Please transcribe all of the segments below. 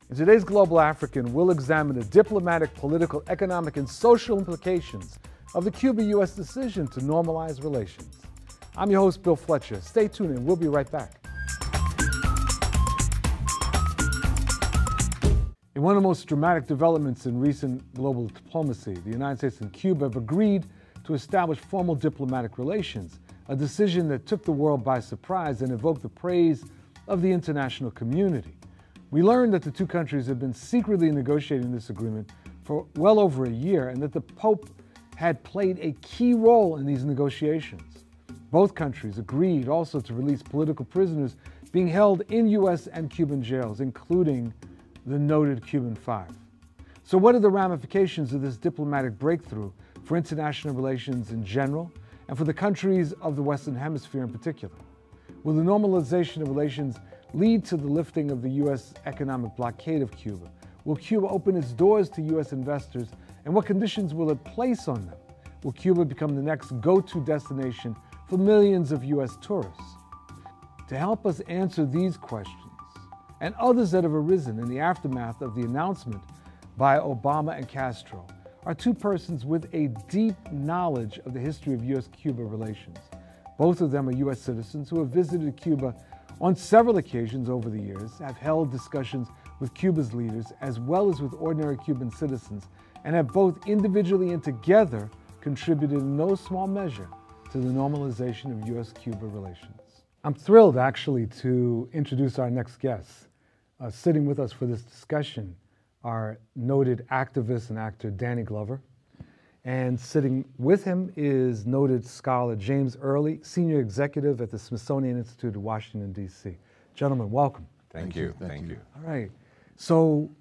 In today's Global African, we'll examine the diplomatic, political, economic, and social implications of the Cuba-U.S. decision to normalize relations. I'm your host, Bill Fletcher. Stay tuned and we'll be right back. In one of the most dramatic developments in recent global diplomacy, the United States and Cuba have agreed to establish formal diplomatic relations, a decision that took the world by surprise and evoked the praise of the international community. We learned that the two countries have been secretly negotiating this agreement for well over a year and that the Pope had played a key role in these negotiations. Both countries agreed also to release political prisoners being held in U.S. and Cuban jails, including the noted Cuban Five. So what are the ramifications of this diplomatic breakthrough for international relations in general and for the countries of the Western Hemisphere in particular? Will the normalization of relations lead to the lifting of the U.S. economic blockade of Cuba? Will Cuba open its doors to U.S. investors, and what conditions will it place on them? Will Cuba become the next go-to destination for millions of U.S. tourists? To help us answer these questions and others that have arisen in the aftermath of the announcement by Obama and Castro are two persons with a deep knowledge of the history of U.S.-Cuba relations. Both of them are U.S. citizens who have visited Cuba on several occasions over the years, have held discussions with Cuba's leaders as well as with ordinary Cuban citizens, and have both individually and together contributed in no small measure to the normalization of U.S.-Cuba relations. I'm thrilled actually to introduce our next guest. Sitting with us for this discussion are noted activist and actor Danny Glover, and sitting with him is noted scholar James Early, senior executive at the Smithsonian Institute of Washington, D.C. Gentlemen, welcome. Thank you. Thank you. All right. So,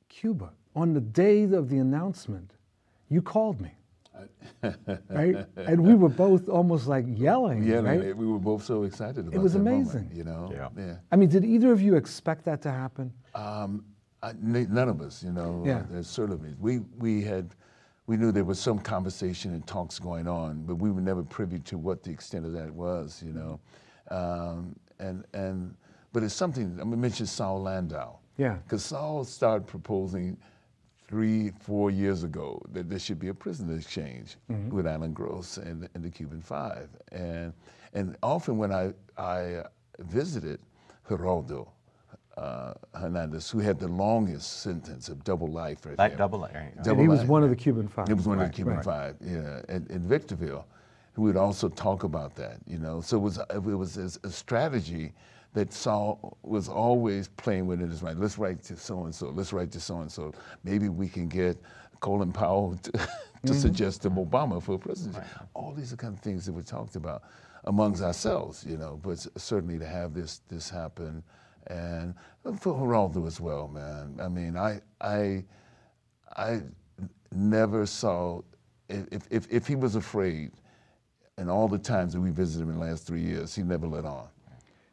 Cuba, on the day of the announcement, you called me, right? And we were both almost like yelling, Yeah, right? we were both so excited about it. It was that amazing. moment, you know? Yeah. I mean, did either of you expect that to happen? None of us, you know. Yeah. Certainly, we knew there was some conversation and talks going on, but we were never privy to what the extent of that was, you know. But it's something. I mentioned Saul Landau. Yeah. Because Saul started proposing 3-4 years ago that there should be a prisoner exchange with Alan Gross and the Cuban Five, and often when I visited Geraldo Hernandez, who had the longest sentence of double life right there. Double life. And he was one of the Cuban Five. He was one of the Cuban Five, yeah. In Victorville, we would also talk about that, you know. So it was a strategy that Saul was always playing with in his mind. Let's write to so-and-so, let's write to so-and-so. Maybe we can get Colin Powell to suggest to Obama for a presidency. Right. All these are kind of things that we talked about amongst ourselves, you know, but certainly to have this happen, and for Geraldo as well, man. I mean, I never saw, if he was afraid, and all the times that we visited him in the last 3 years, he never let on.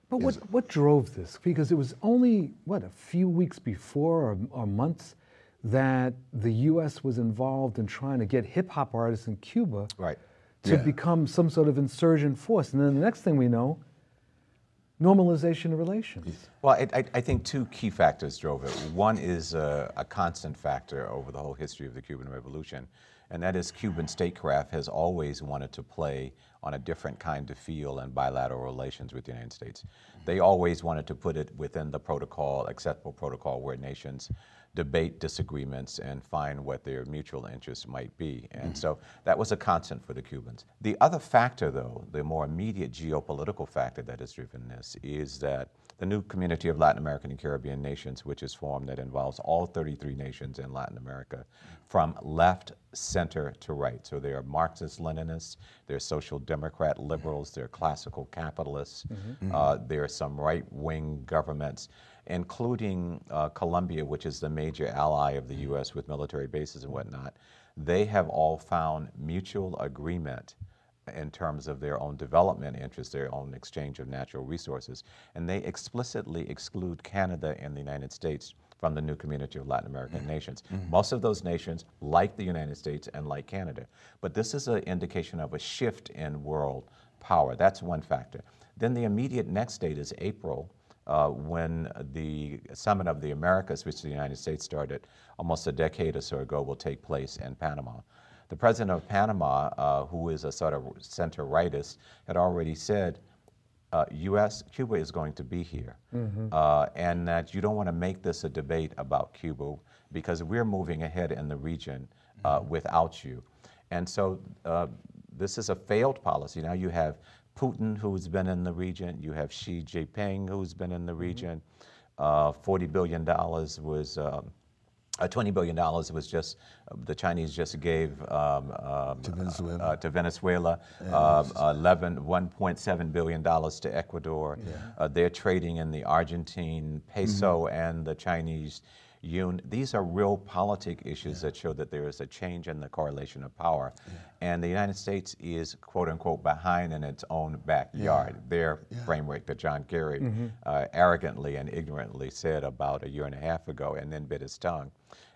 But what drove this? Because it was only, a few weeks before or months that the U.S. was involved in trying to get hip-hop artists in Cuba to become some sort of insurgent force. And then the next thing we know, normalization of relations. Well, I think two key factors drove it. One is a constant factor over the whole history of the Cuban Revolution, and that is Cuban statecraft has always wanted to play on a different kind of field in bilateral relations with the United States. They always wanted to put it within the protocol, acceptable protocol, where nations debate disagreements and find what their mutual interests might be. And so that was a constant for the Cubans. The other factor, though, the more immediate geopolitical factor that has driven this, is that the new community of Latin American and Caribbean nations, which is formed, that involves all 33 nations in Latin America, from left, center to right. So they are Marxist-Leninists, they're social democrat liberals, they're classical capitalists, there are some right-wing governments, including Colombia, which is the major ally of the U.S. with military bases and whatnot. They have all found mutual agreement in terms of their own development interests, their own exchange of natural resources, and they explicitly exclude Canada and the United States from the new community of Latin American nations. Most of those nations like the United States and like Canada, but this is an indication of a shift in world power. That's one factor. Then the immediate next date is April when the Summit of the Americas, which the United States started almost a decade or so ago, will take place in Panama. The president of Panama, who is a sort of center-rightist, had already said, Cuba is going to be here, and that you don't want to make this a debate about Cuba because we're moving ahead in the region without you. And so this is a failed policy. Now you have Putin, who's been in the region. You have Xi Jinping, who's been in the region. $40 billion was, $20 billion was just, the Chinese just gave to Venezuela, $1.7 billion to Ecuador. They're trading in the Argentine peso and the Chinese yuan. These are real politic issues that show that there is a change in the correlation of power. And the United States is, quote unquote, behind in its own backyard. Their framework that John Kerry arrogantly and ignorantly said about a year and a half ago and then bit his tongue.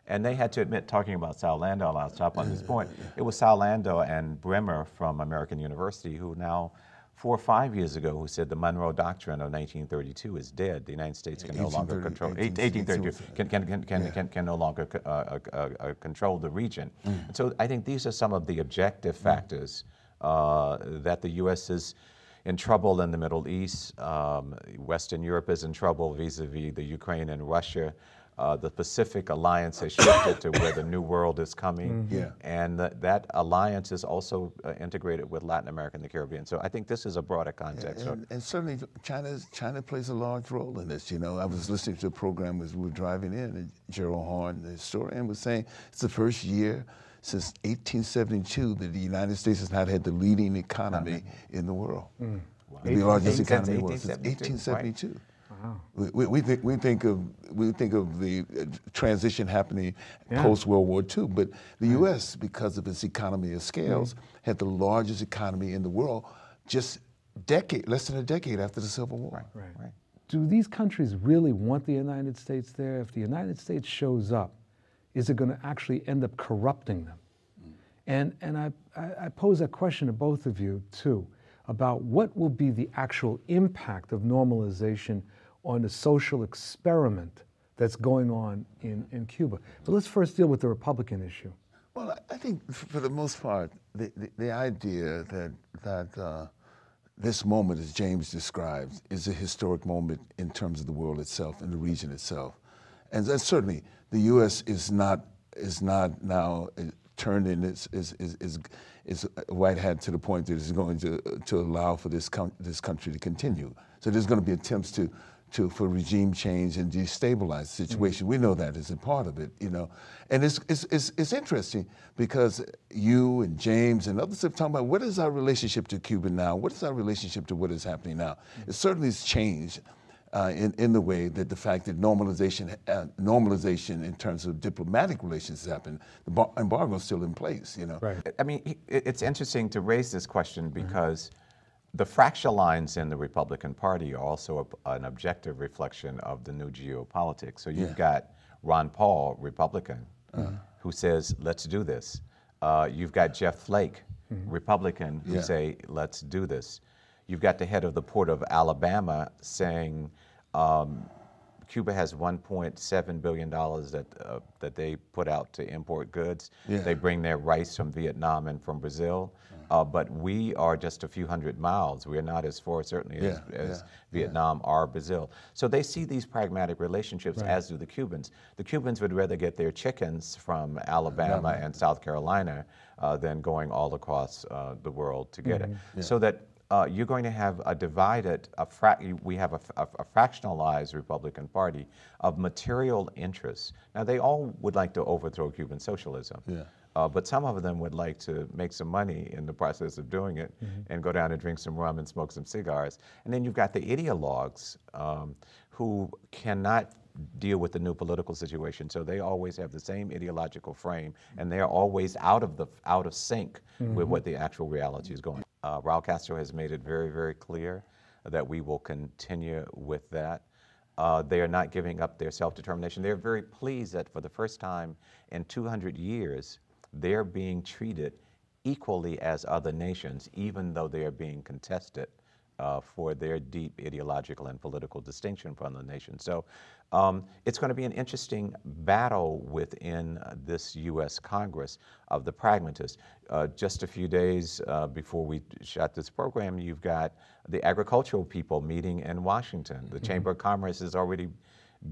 And they had to admit, talking about Sal Landau, I'll stop on this point, it was Sal Landau and Bremer from American University who now, 4 or 5 years ago, who said the Monroe Doctrine of 1932 is dead. The United States can no longer control, 1832, can no longer control the region. And so I think these are some of the objective factors that the U.S. is in trouble in the Middle East. Western Europe is in trouble vis-a-vis the Ukraine and Russia. The Pacific Alliance has shifted to where the New World is coming. And that alliance is also integrated with Latin America and the Caribbean. So I think this is a broader context. And certainly China plays a large role in this. You know, I was listening to a program as we were driving in, and Gerald Horn, the historian, was saying it's the first year since 1872 that the United States has not had the leading economy in the world. The largest economy was since 1872. Right. We think of the transition happening post World War II, but the U.S., because of its economy of scales, had the largest economy in the world just less than a decade after the Civil War. Right. Do these countries really want the United States there? If the United States shows up, is it going to actually end up corrupting them? And I pose that question to both of you too, about what will be the actual impact of normalization on the social experiment that's going on in Cuba. But let's first deal with the Republican issue. Well, I think for the most part, the idea that this moment, as James describes, is a historic moment in terms of the world itself and the region itself. And that certainly the U.S. is not now turned in its white hat to the point that it's going to allow for this country to continue. So there's going to be attempts for regime change and destabilize the situation. We know that is a part of it, you know. And it's interesting because you and James and others have talked about what is our relationship to Cuba now? What is our relationship to what is happening now? It certainly has changed in the way that the fact that normalization in terms of diplomatic relations has happened. The embargo is still in place, you know. Right. I mean, it's interesting to raise this question because the fractional lines in the Republican Party are also an objective reflection of the new geopolitics. So you've got Ron Paul, Republican, who says, let's do this. You've got Jeff Flake, Republican, who say, let's do this. You've got the head of the Port of Alabama saying Cuba has $1.7 billion that they put out to import goods. They bring their rice from Vietnam and from Brazil. But we are just a few hundred miles. We're not as far, certainly, as Vietnam or Brazil. So they see these pragmatic relationships, as do the Cubans. The Cubans would rather get their chickens from Alabama and South Carolina than going all across the world to get it. So that you're going to have a divided, we have a fractionalized Republican Party of material interests. Now, they all would like to overthrow Cuban socialism. But some of them would like to make some money in the process of doing it and go down and drink some rum and smoke some cigars. And then you've got the ideologues who cannot deal with the new political situation. So they always have the same ideological frame, and they're always out of sync with what the actual reality is going. Raul Castro has made it very, very clear that we will continue with that. They are not giving up their self-determination. They're very pleased that for the first time in 200 years, they're being treated equally as other nations, even though they are being contested for their deep ideological and political distinction from the nation. So it's going to be an interesting battle within this U.S. Congress of the pragmatists. Just a few days before we shot this program, you've got the agricultural people meeting in Washington. The Chamber of Commerce has already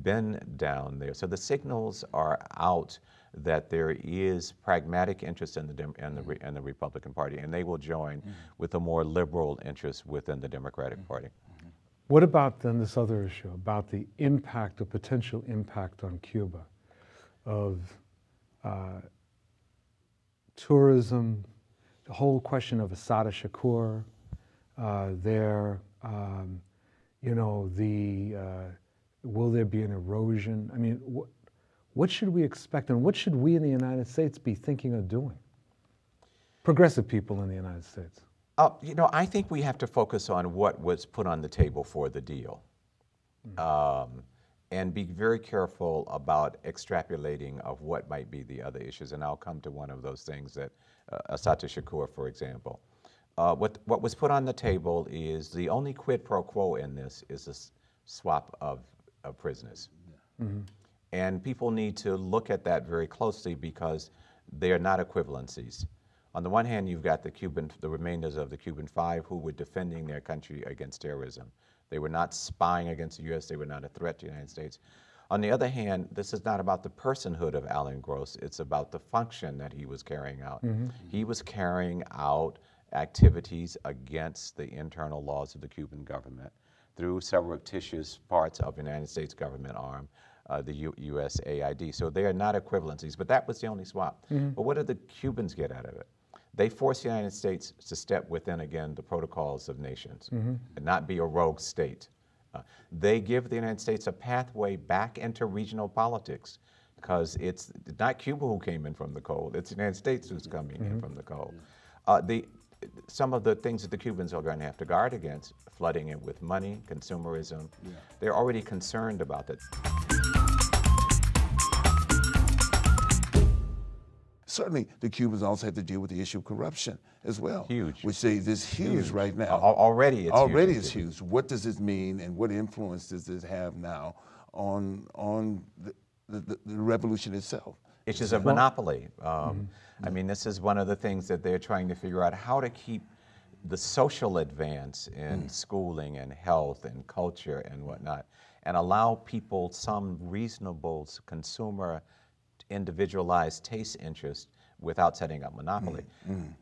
been down there. So the signals are out that there is pragmatic interest in the Republican Party, and they will join with a more liberal interest within the Democratic Party. What about then this other issue about the impact or potential impact on Cuba of tourism, the whole question of Asada Shakur, will there be an erosion? I mean, what should we expect, and what should we in the United States be thinking of doing? Progressive people in the United States. I think we have to focus on what was put on the table for the deal, and be very careful about extrapolating of what might be the other issues. And I'll come to one of those things that Asada Shakur, for example. What was put on the table is the only quid pro quo in this is a swap of prisoners. And people need to look at that very closely because they are not equivalencies. On the one hand, you've got the remainders of the Cuban Five who were defending their country against terrorism. They were not spying against the U.S., they were not a threat to the United States. On the other hand, this is not about the personhood of Alan Gross, it's about the function that he was carrying out. He was carrying out activities against the internal laws of the Cuban government through surreptitious parts of the United States government arm, the USAID. So they are not equivalencies, but that was the only swap. But what did the Cubans get out of it? They forced the United States to step within, again, the protocols of nations and not be a rogue state. They give the United States a pathway back into regional politics because it's not Cuba who came in from the cold, it's the United States who's coming in from the cold. Some of the things that the Cubans are going to have to guard against, flooding it with money, consumerism, they're already concerned about that. Certainly, the Cubans also had to deal with the issue of corruption as well. Huge. Which is huge right now. Already it's huge. Already it's huge. What does this mean, and what influence does this have now on the revolution itself? It's just a monopoly. I mean, this is one of the things that they're trying to figure out, how to keep the social advance in schooling and health and culture and whatnot, and allow people some reasonable consumer individualized taste interest without setting up monopoly.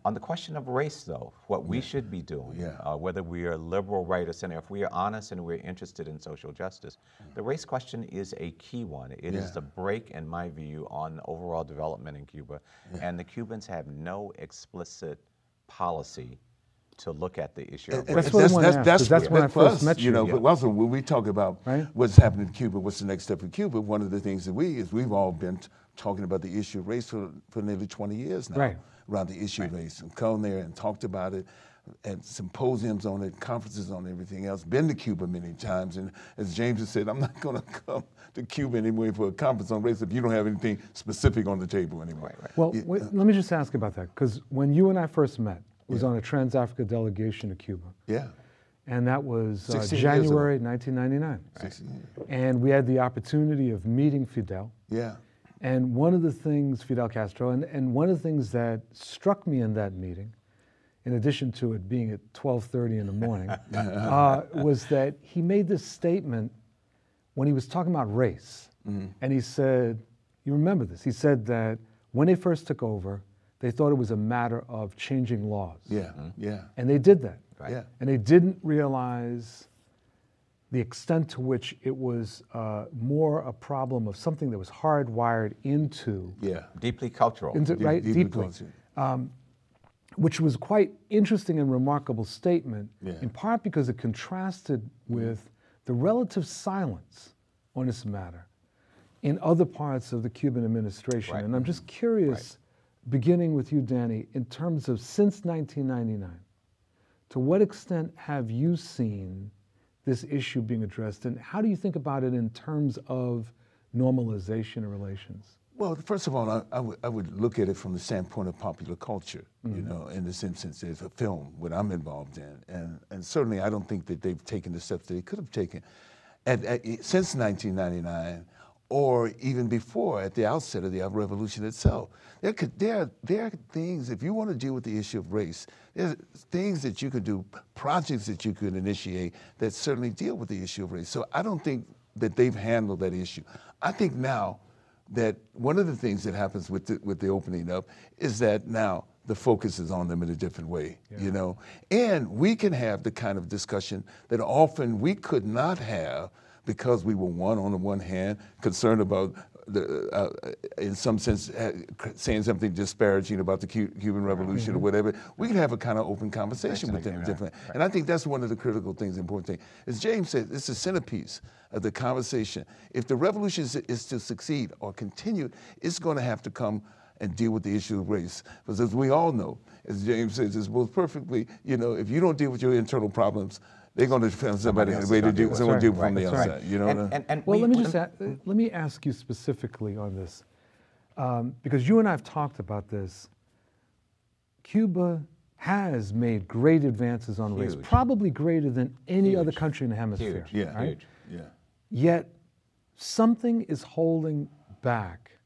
On the question of race, though, what we should be doing, whether we are liberal, right, or center, if we are honest and we're interested in social justice, the race question is a key one. It is the break, in my view, on overall development in Cuba, and the Cubans have no explicit policy to look at the issue. That's what I want to ask, that's when I first met you. But also, when we talk about what's happening in Cuba, what's the next step in Cuba, one of the things that we've all been talking about the issue of race for nearly 20 years now, around the issue of race. We've come there and talked about it, at symposiums on it, conferences on everything else, been to Cuba many times, and as James has said, I'm not going to come to Cuba anyway for a conference on race if you don't have anything specific on the table anyway. Well, let me just ask about that, because when you and I first met, it was on a Trans-Africa delegation to Cuba. And that was January 1999. 16 years. And we had the opportunity of meeting Fidel. And one of the things, Fidel Castro, and one of the things that struck me in that meeting, in addition to it being at 12:30 in the morning, was that he made this statement when he was talking about race. And he said, you remember this, he said that when they first took over, they thought it was a matter of changing laws. And they did that. And they didn't realize the extent to which it was more a problem of something that was hardwired into... Deeply cultural. Deeply. Which was quite interesting and remarkable statement, in part because it contrasted with the relative silence on this matter in other parts of the Cuban administration. And I'm just curious, beginning with you, Danny, in terms of since 1999, to what extent have you seen this issue being addressed, and how do you think about it in terms of normalization of relations? Well, first of all, I would look at it from the standpoint of popular culture, you know, in this instance, there's a film, what I'm involved in. And certainly I don't think that they've taken the steps that they could have taken since 1999 or even before, at the outset of the revolution itself. There are things, if you want to deal with the issue of race, there's things that you could do, projects that you could initiate that certainly deal with the issue of race. So I don't think that they've handled that issue. I think now that one of the things that happens with the opening up is that now the focus is on them in a different way, you know? And we can have the kind of discussion that often we could not have because we were on the one hand, concerned about in some sense, saying something disparaging about the Cuban Revolution or whatever. We can have a kind of open conversation with them different. And I think that's one of the critical things, important thing. As James said, it's a centerpiece of the conversation. If the revolution is to succeed or continue, it's going to have to come and deal with the issue of race. Because as we all know, as James says, it's both perfectly, you know, if you don't deal with your internal problems, they're going to find somebody a way to deal with from the outside. You know. Well, let me ask you specifically on this, because you and I have talked about this. Cuba has made great advances on race, probably greater than any other country in the hemisphere. Right? Yet something is holding back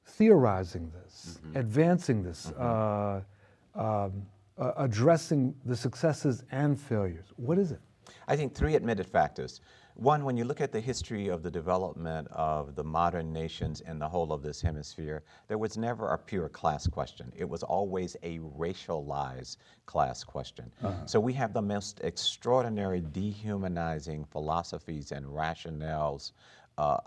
theorizing this, advancing this, addressing the successes and failures. What is it? I think three admitted factors. One, when you look at the history of the development of the modern nations in the whole of this hemisphere, there was never a pure class question. It was always a racialized class question. So we have the most extraordinary dehumanizing philosophies and rationales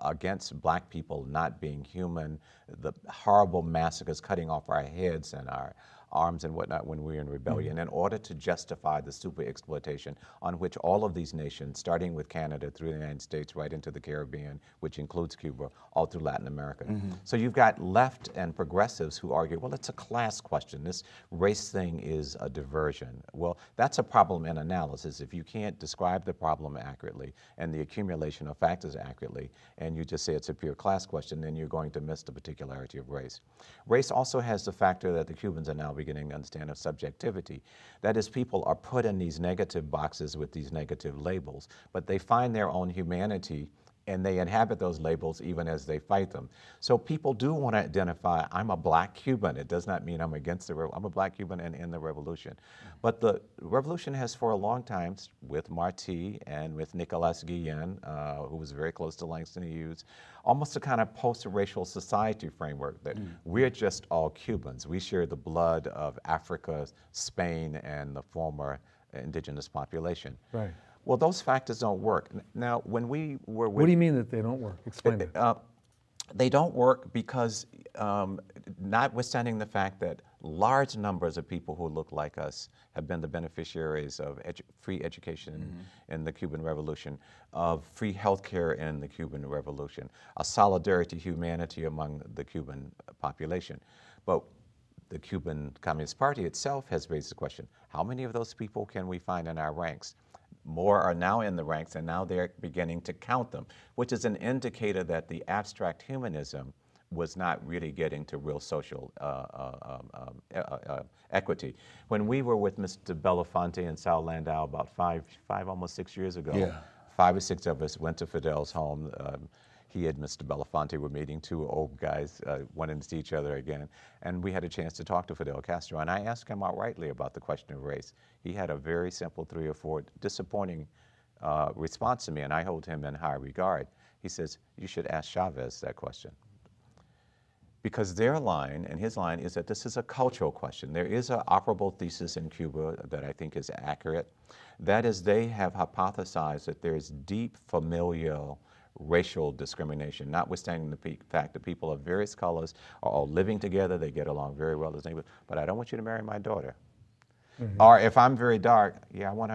against black people not being human, the horrible massacres cutting off our heads and our arms and whatnot when we were in rebellion in order to justify the super exploitation on which all of these nations, starting with Canada through the United States right into the Caribbean, which includes Cuba, all through Latin America. So you've got left and progressives who argue, well, it's a class question. This race thing is a diversion. Well, that's a problem in analysis. If you can't describe the problem accurately and the accumulation of factors accurately, and you just say it's a pure class question, then you're going to miss the particularity of race. Race also has the factor that the Cubans are now beginning to understand of subjectivity. That is, people are put in these negative boxes with these negative labels, but they find their own humanity and they inhabit those labels even as they fight them. So people do want to identify, I'm a black Cuban. It does not mean I'm against the revolution. I'm a black Cuban and in the revolution. But the revolution has for a long time, with Martí and with Nicolas Guillen, who was very close to Langston Hughes, almost a kind of post-racial society framework that we're just all Cubans. We share the blood of Africa, Spain, and the former indigenous population. Right. Well, those factors don't work. Now, when we were with... What do you mean that they don't work? Explain that. They don't work because, notwithstanding the fact that large numbers of people who look like us have been the beneficiaries of free education in the Cuban Revolution, of free health care in the Cuban Revolution, a solidarity, humanity among the Cuban population. But the Cuban Communist Party itself has raised the question, how many of those people can we find in our ranks? More are now in the ranks, and now they're beginning to count them, which is an indicator that the abstract humanism was not really getting to real social equity. When we were with Mr. Belafonte and Sal Landau about almost 6 years ago, 5 or 6 of us went to Fidel's home. He and Mr. Belafonte were meeting, two old guys wanting to see each other again. And we had a chance to talk to Fidel Castro. And I asked him outrightly about the question of race. He had a very simple 3 or 4 disappointing response to me, and I hold him in high regard. He says, you should ask Chavez that question. Because their line, and his line, is that this is a cultural question. There is an operable thesis in Cuba that I think is accurate. That is, they have hypothesized that there is deep familial racial discrimination, notwithstanding the fact that people of various colors are all living together, they get along very well as neighbors, but I don't want you to marry my daughter. Or if I'm very dark, yeah, I want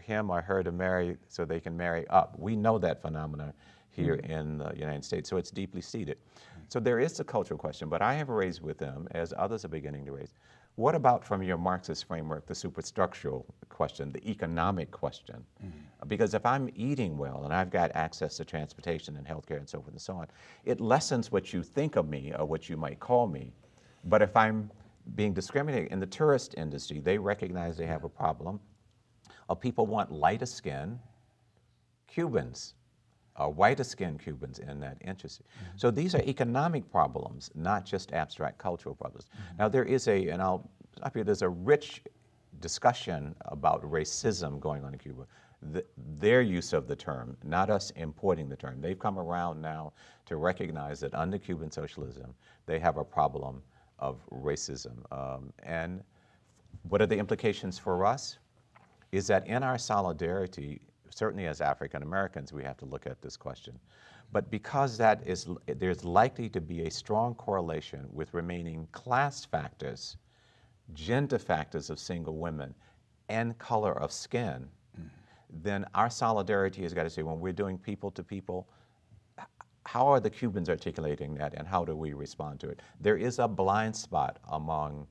him or her to marry so they can marry up. We know that phenomenon here in the United States, so it's deeply seated. So there is a cultural question, but I have raised with them, as others are beginning to raise, What about, from your Marxist framework, the superstructural question, the economic question? Because if I'm eating well and I've got access to transportation and healthcare and so forth and so on, it lessens what you think of me or what you might call me. But if I'm being discriminated in the tourist industry, they recognize they have a problem. People want lighter skin Cubans, whiter skinned Cubans in that industry. So these are economic problems, not just abstract cultural problems. Now there is there's a rich discussion about racism going on in Cuba. Their use of the term, not us importing the term. They've come around now to recognize that under Cuban socialism, they have a problem of racism. And what are the implications for us? Is that in our solidarity, certainly as African Americans, we have to look at this question. But because there's likely to be a strong correlation with remaining class factors, gender factors of single women, and color of skin, then our solidarity has got to say, when we're doing people to people, how are the Cubans articulating that and how do we respond to it? There is a blind spot among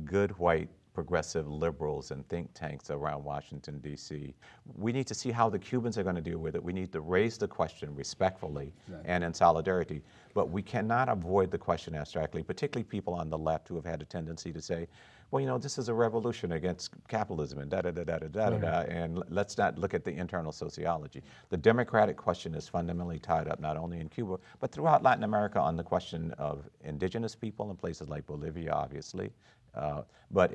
good white progressive liberals and think tanks around Washington, D.C. We need to see how the Cubans are going to deal with it. We need to raise the question respectfully and in solidarity, but we cannot avoid the question abstractly, particularly people on the left who have had a tendency to say, well, you know, this is a revolution against capitalism and da-da-da-da-da-da-da, and let's not look at the internal sociology. The democratic question is fundamentally tied up not only in Cuba, but throughout Latin America on the question of indigenous people in places like Bolivia, obviously. But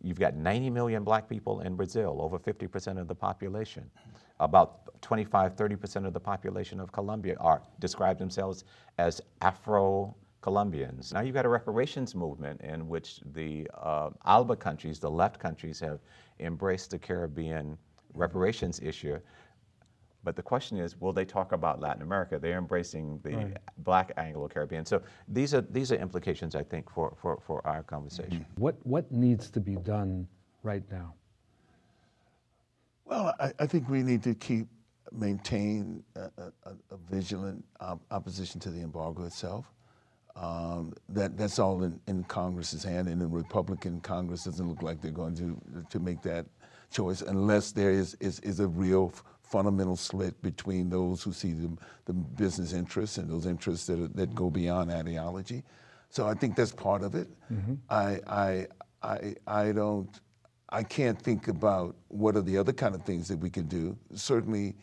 you've got 90 million black people in Brazil, over 50% of the population. About 25-30% of the population of Colombia describe themselves as Afro-Colombians. Now you've got a reparations movement in which the ALBA countries, the left countries, have embraced the Caribbean reparations issue. But the question is, will they talk about Latin America? They're embracing the Black Anglo-Caribbean. So these are implications, I think, for our conversation. What needs to be done right now? Well, I think we need to maintain a vigilant opposition to the embargo itself. That's all in Congress's hand, and the Republican Congress doesn't look like they're going to make that choice unless there is a real fundamental split between those who see the business interests and those interests that go beyond ideology. So I think that's part of it. I can't think about what are the other kind of things that we could do. Certainly,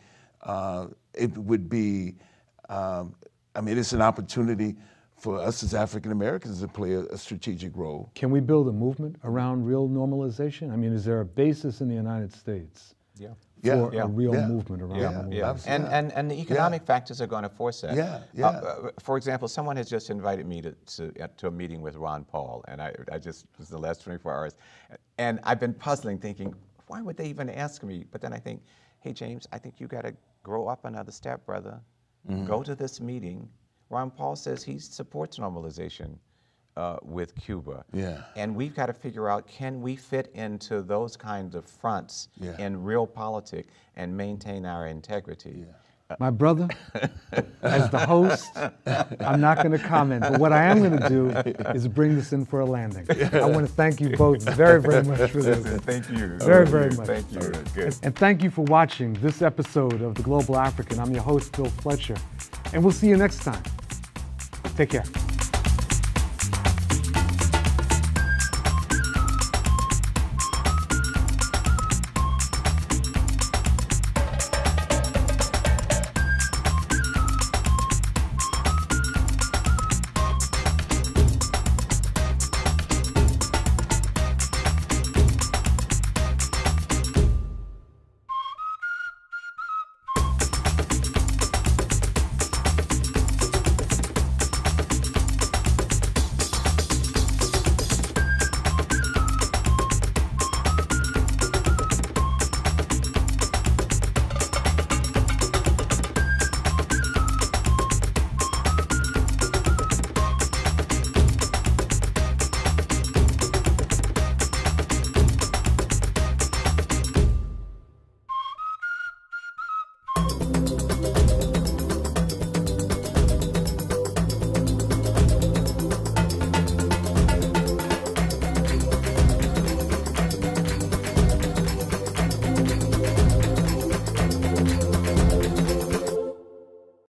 it would be, it's an opportunity for us as African Americans to play a strategic role. Can we build a movement around real normalization? I mean, is there a basis in the United States for a real movement around normalization? And the economic factors are going to force that. For example, someone has just invited me to a meeting with Ron Paul, and I just, it was the last 24 hours, and I've been puzzling, thinking, why would they even ask me? But then I think, hey, James, I think you got to grow up another step, brother. Go to this meeting. Ron Paul says he supports normalization with Cuba. And we've got to figure out, can we fit into those kinds of fronts in real politics and maintain our integrity? My brother, as the host, I'm not going to comment, but what I am going to do is bring this in for a landing. I want to thank you both very, very much for this. Thank you. Very, very much. Thank you. Good. And thank you for watching this episode of The Global African. I'm your host, Phil Fletcher, and we'll see you next time. Take care.